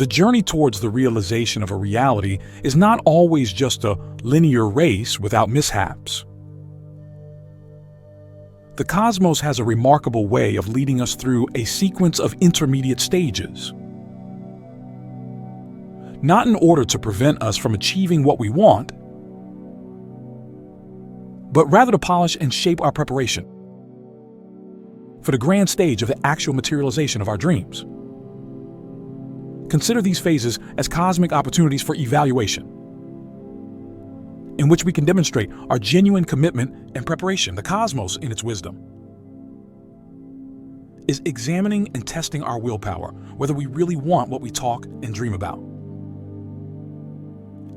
The journey towards the realization of a reality is not always just a linear race without mishaps. The cosmos has a remarkable way of leading us through a sequence of intermediate stages. Not in order to prevent us from achieving what we want, but rather to polish and shape our preparation for the grand stage of the actual materialization of our dreams. Consider these phases as cosmic opportunities for evaluation, in which we can demonstrate our genuine commitment and preparation. The cosmos, in its wisdom, is examining and testing our willpower, whether we really want what we talk and dream about.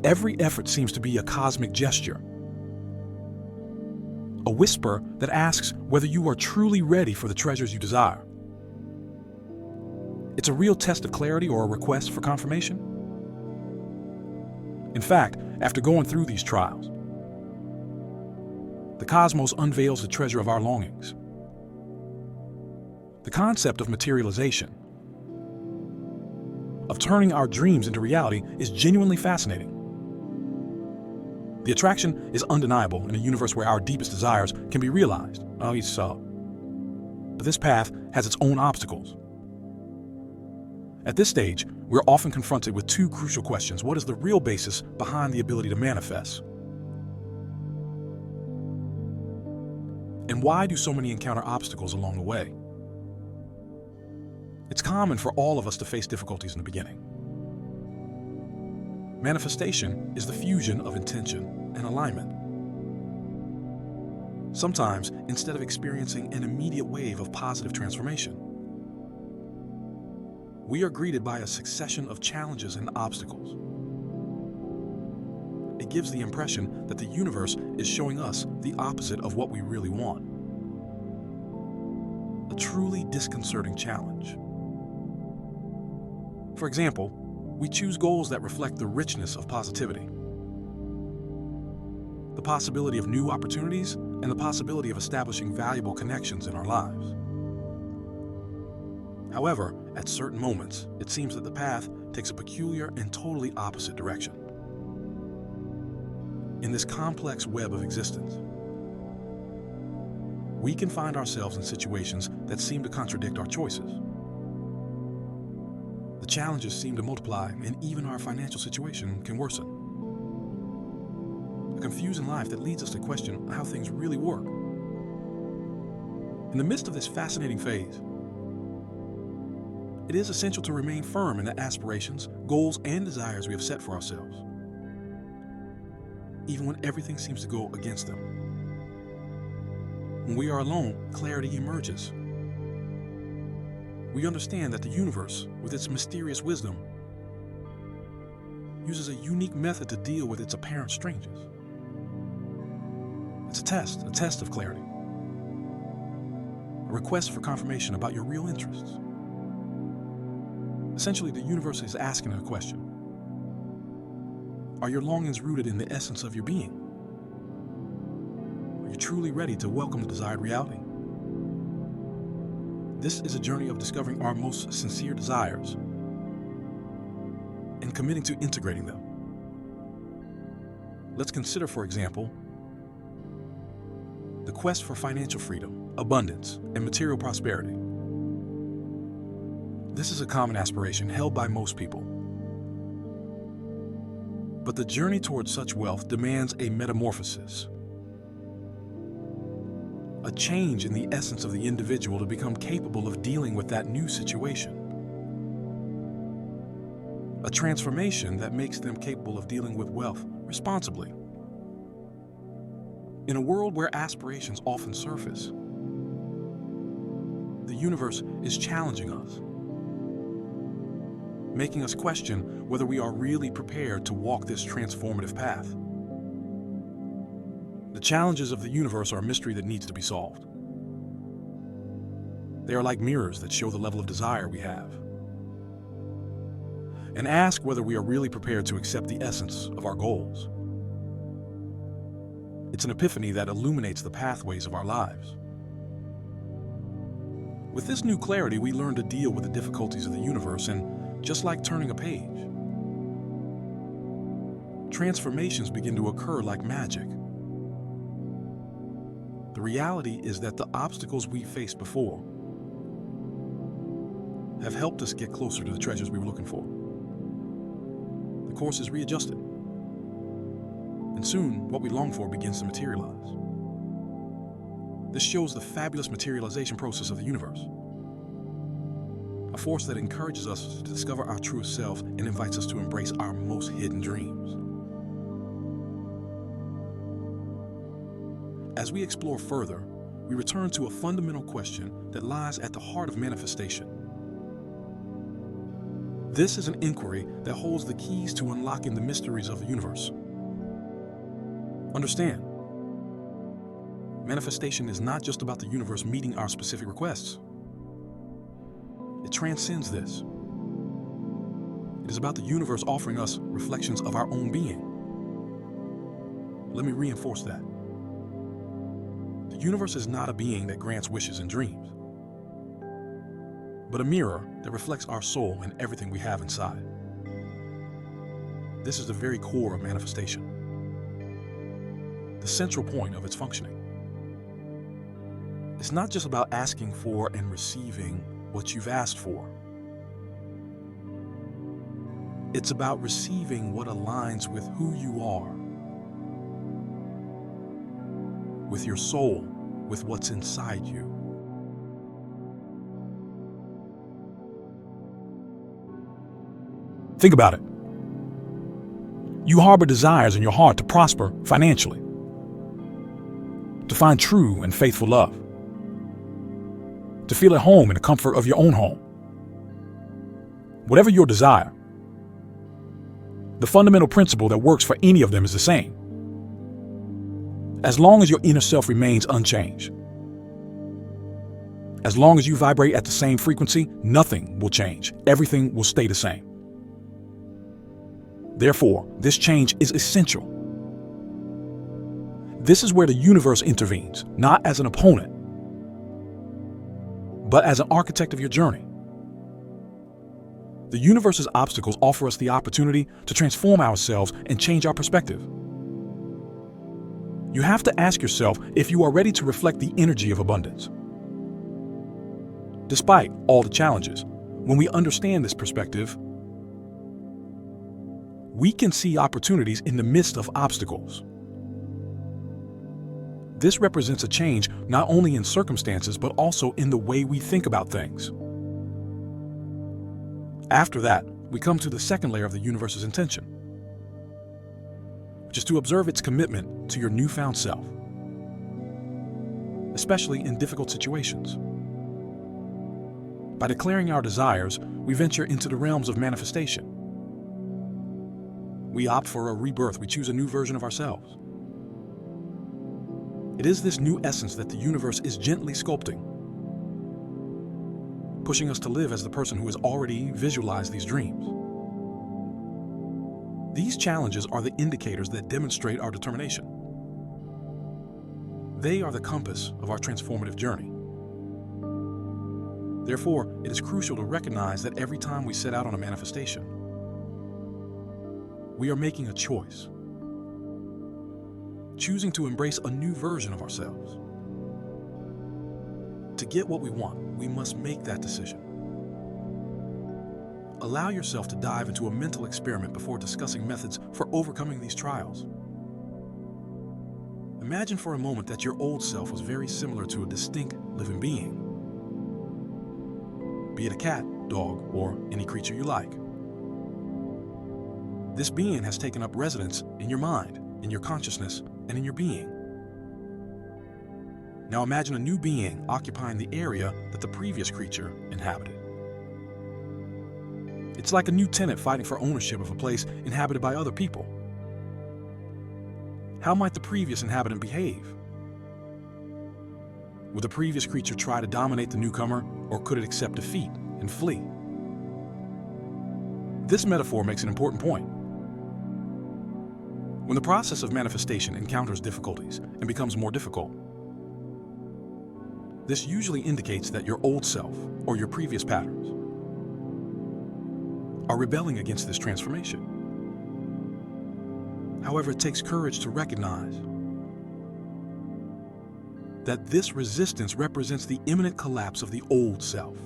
Every effort seems to be a cosmic gesture, a whisper that asks whether you are truly ready for the treasures you desire. It's a real test of clarity or a request for confirmation. In fact, after going through these trials, the cosmos unveils the treasure of our longings. The concept of materialization, of turning our dreams into reality, is genuinely fascinating. The attraction is undeniable in a universe where our deepest desires can be realized. But this path has its own obstacles. At this stage, we're often confronted with two crucial questions. What is the real basis behind the ability to manifest? And why do so many encounter obstacles along the way? It's common for all of us to face difficulties in the beginning. Manifestation is the fusion of intention and alignment. Sometimes, instead of experiencing an immediate wave of positive transformation, we are greeted by a succession of challenges and obstacles. It gives the impression that the universe is showing us the opposite of what we really want. A truly disconcerting challenge. For example, we choose goals that reflect the richness of positivity, the possibility of new opportunities, and the possibility of establishing valuable connections in our lives. However, at certain moments, it seems that the path takes a peculiar and totally opposite direction. In this complex web of existence, we can find ourselves in situations that seem to contradict our choices. The challenges seem to multiply, and even our financial situation can worsen. A confusing life that leads us to question how things really work. In the midst of this fascinating phase, it is essential to remain firm in the aspirations, goals, and desires we have set for ourselves, even when everything seems to go against them. When we are alone, clarity emerges. We understand that the universe, with its mysterious wisdom, uses a unique method to deal with its apparent strangers. It's a test of clarity, a request for confirmation about your real interests. Essentially, the universe is asking a question. Are your longings rooted in the essence of your being? Are you truly ready to welcome the desired reality? This is a journey of discovering our most sincere desires and committing to integrating them. Let's consider, for example, the quest for financial freedom, abundance, and material prosperity. This is a common aspiration held by most people. But the journey towards such wealth demands a metamorphosis, a change in the essence of the individual to become capable of dealing with that new situation. A transformation that makes them capable of dealing with wealth responsibly. In a world where aspirations often surface, the universe is challenging us, making us question whether we are really prepared to walk this transformative path. The challenges of the universe are a mystery that needs to be solved. They are like mirrors that show the level of desire we have, and ask whether we are really prepared to accept the essence of our goals. It's an epiphany that illuminates the pathways of our lives. With this new clarity, we learn to deal with the difficulties of the universe and just like turning a page. Transformations begin to occur like magic. The reality is that the obstacles we faced before have helped us get closer to the treasures we were looking for. The course is readjusted, and soon what we long for begins to materialize. This shows the fabulous materialization process of the universe, a force that encourages us to discover our truest self and invites us to embrace our most hidden dreams. As we explore further, we return to a fundamental question that lies at the heart of manifestation. This is an inquiry that holds the keys to unlocking the mysteries of the universe. Understand, manifestation is not just about the universe meeting our specific requests. It transcends this. It is about the universe offering us reflections of our own being. Let me reinforce that. The universe is not a being that grants wishes and dreams, but a mirror that reflects our soul and everything we have inside. This is the very core of manifestation, the central point of its functioning. It's not just about asking for and receiving what you've asked for. It's about receiving what aligns with who you are, with your soul, with what's inside you. Think about it. You harbor desires in your heart to prosper financially, to find true and faithful love, to feel at home in the comfort of your own home. Whatever your desire, the fundamental principle that works for any of them is the same. As long as your inner self remains unchanged, as long as you vibrate at the same frequency, nothing will change. Everything will stay the same. Therefore, this change is essential. This is where the universe intervenes, not as an opponent, but as an architect of your journey. The universe's obstacles offer us the opportunity to transform ourselves and change our perspective. You have to ask yourself if you are ready to reflect the energy of abundance. Despite all the challenges, when we understand this perspective, we can see opportunities in the midst of obstacles. This represents a change not only in circumstances, but also in the way we think about things. After that, we come to the second layer of the universe's intention, which is to observe its commitment to your newfound self, especially in difficult situations. By declaring our desires, we venture into the realms of manifestation. We opt for a rebirth. We choose a new version of ourselves. It is this new essence that the universe is gently sculpting, pushing us to live as the person who has already visualized these dreams. These challenges are the indicators that demonstrate our determination. They are the compass of our transformative journey. Therefore, it is crucial to recognize that every time we set out on a manifestation, we are making a choice, choosing to embrace a new version of ourselves. To get what we want, we must make that decision. Allow yourself to dive into a mental experiment before discussing methods for overcoming these trials. Imagine for a moment that your old self was very similar to a distinct living being, be it a cat, dog, or any creature you like. This being has taken up residence in your mind, in your consciousness, and in your being. Now imagine a new being occupying the area that the previous creature inhabited. It's like a new tenant fighting for ownership of a place inhabited by other people. How might the previous inhabitant behave? Would the previous creature try to dominate the newcomer, or could it accept defeat and flee? This metaphor makes an important point. When the process of manifestation encounters difficulties and becomes more difficult, this usually indicates that your old self or your previous patterns are rebelling against this transformation. However, it takes courage to recognize that this resistance represents the imminent collapse of the old self.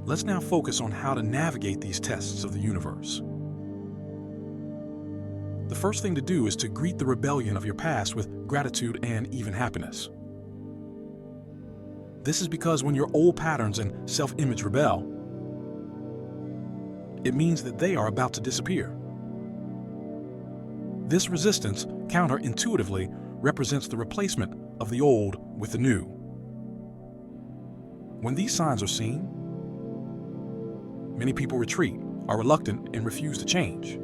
Let's now focus on how to navigate these tests of the universe. The first thing to do is to greet the rebellion of your past with gratitude and even happiness. This is because when your old patterns and self-image rebel, it means that they are about to disappear. This resistance, counterintuitively, represents the replacement of the old with the new. When these signs are seen, many people retreat, are reluctant, and refuse to change.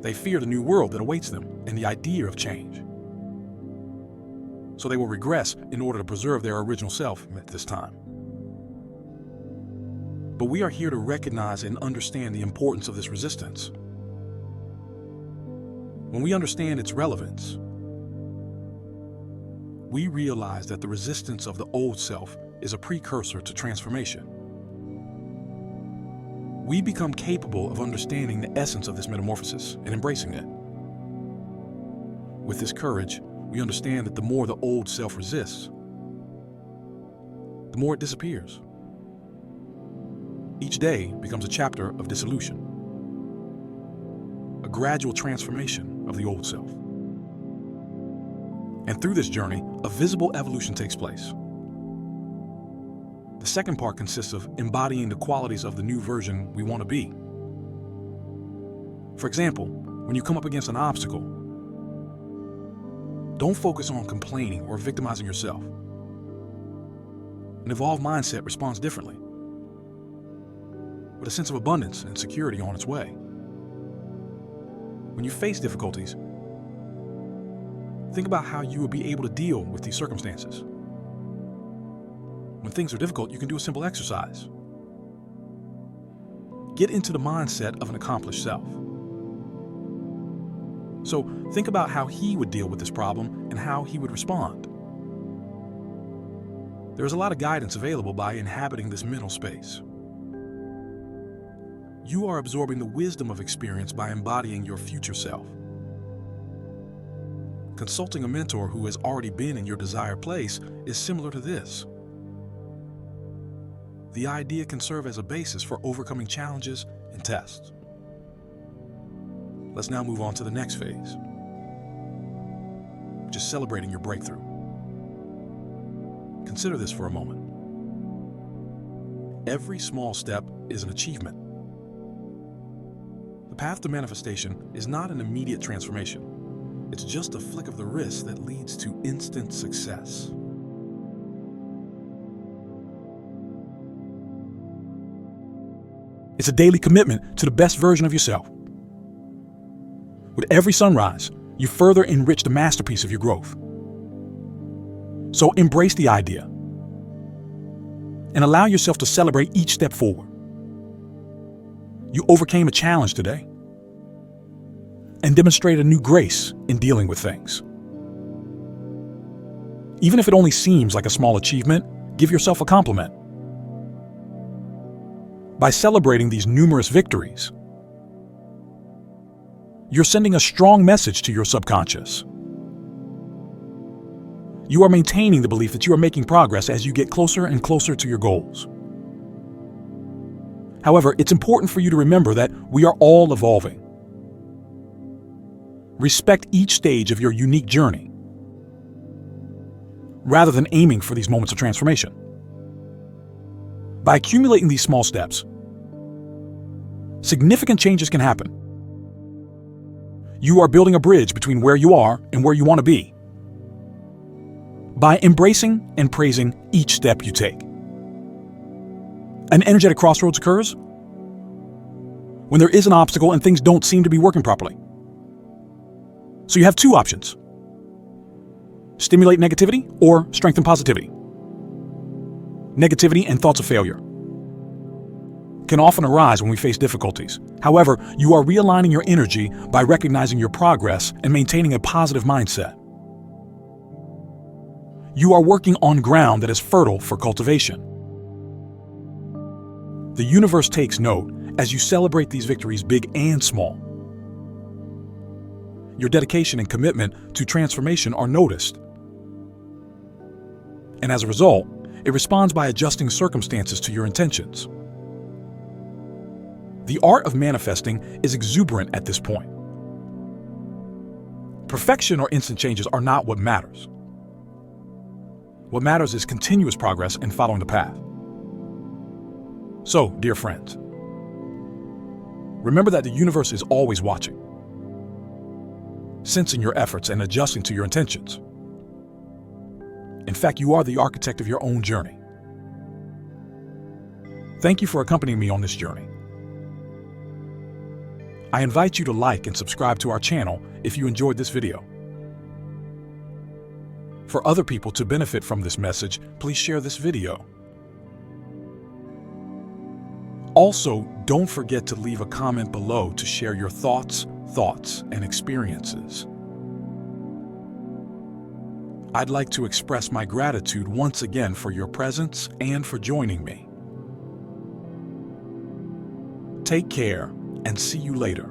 They fear the new world that awaits them and the idea of change. So they will regress in order to preserve their original self at this time. But we are here to recognize and understand the importance of this resistance. When we understand its relevance, we realize that the resistance of the old self is a precursor to transformation. We become capable of understanding the essence of this metamorphosis and embracing it. With this courage, we understand that the more the old self resists, the more it disappears. Each day becomes a chapter of dissolution, a gradual transformation of the old self. And through this journey, a visible evolution takes place. The second part consists of embodying the qualities of the new version we want to be. For example, when you come up against an obstacle, don't focus on complaining or victimizing yourself. An evolved mindset responds differently, with a sense of abundance and security on its way. When you face difficulties, think about how you will be able to deal with these circumstances. When things are difficult, you can do a simple exercise. Get into the mindset of an accomplished self. So think about how he would deal with this problem and how he would respond. There is a lot of guidance available by inhabiting this mental space. You are absorbing the wisdom of experience by embodying your future self. Consulting a mentor who has already been in your desired place is similar to this. The idea can serve as a basis for overcoming challenges and tests. Let's now move on to the next phase, which is celebrating your breakthrough. Consider this for a moment. Every small step is an achievement. The path to manifestation is not an immediate transformation. It's just a flick of the wrist that leads to instant success. It's a daily commitment to the best version of yourself. With every sunrise, you further enrich the masterpiece of your growth. So embrace the idea and allow yourself to celebrate each step forward. You overcame a challenge today and demonstrated a new grace in dealing with things. Even if it only seems like a small achievement, give yourself a compliment. By celebrating these numerous victories, you're sending a strong message to your subconscious. You are maintaining the belief that you are making progress as you get closer and closer to your goals. However, it's important for you to remember that we are all evolving. Respect each stage of your unique journey, rather than aiming for these moments of transformation. By accumulating these small steps, significant changes can happen. You are building a bridge between where you are and where you want to be. By embracing and praising each step you take. An energetic crossroads occurs when there is an obstacle and things don't seem to be working properly. So you have two options: stimulate negativity or strengthen positivity. Negativity and thoughts of failure can often arise when we face difficulties. However, you are realigning your energy by recognizing your progress and maintaining a positive mindset. You are working on ground that is fertile for cultivation. The universe takes note as you celebrate these victories, big and small. Your dedication and commitment to transformation are noticed. And as a result, it responds by adjusting circumstances to your intentions. The art of manifesting is exuberant at this point. Perfection or instant changes are not what matters. What matters is continuous progress and following the path. So, dear friends, remember that the universe is always watching, sensing your efforts and adjusting to your intentions. In fact, you are the architect of your own journey. Thank you for accompanying me on this journey. I invite you to like and subscribe to our channel if you enjoyed this video. For other people to benefit from this message, please share this video. Also, don't forget to leave a comment below to share your thoughts, and experiences. I'd like to express my gratitude once again for your presence and for joining me. Take care and see you later.